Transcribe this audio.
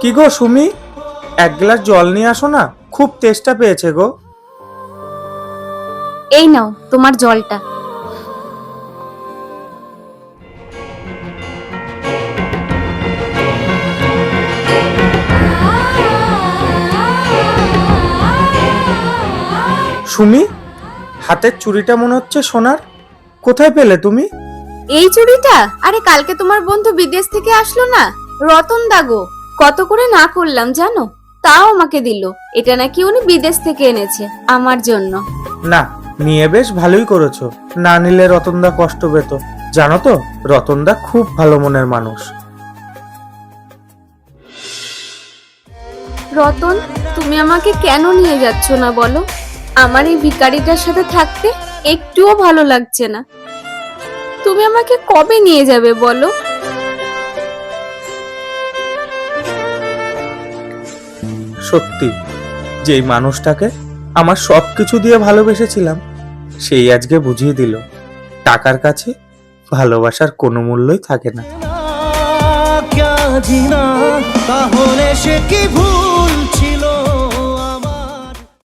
কি গো সুমি, এক গ্লাস জল নিয়ে আসো না, খুব তেষ্টা পেয়েছে গো। এই নাও তোমার জলটা। সুমি, হাতের চুড়িটা মনে হচ্ছে সোনার, কোথায় পেলে তুমি? এই চুড়িটা? আরে কালকে তোমার বন্ধু বিদেশ থেকে আসলো না, রতন দাগো, কত করে না করলাম জানো, তাও আমাকে দিল। এটা নাকি উনি বিদেশ থেকে এনেছে আমার জন্য। না, নিয়ে বেশ ভালোই করেছো, না নিলে রতনদা কষ্ট পেত। জানো তো, রতনদা খুব ভালো মনের মানুষ। রতন, তুমি আমাকে কেন নিয়ে যাচ্ছ না বলো? আমার এই ভিখারিটার সাথে থাকতে একটুও ভালো লাগছে না। তুমি আমাকে কবে নিয়ে যাবে বলো? সত্যি, যেই মানুষটাকে আমার সবকিছু দিয়ে ভালোবেসেছিলাম, সেই আজকে বুঝিয়ে দিল টাকার কাছে ভালোবাসার কোনো মূল্যই থাকে না। তাহলে সে কি ভুল?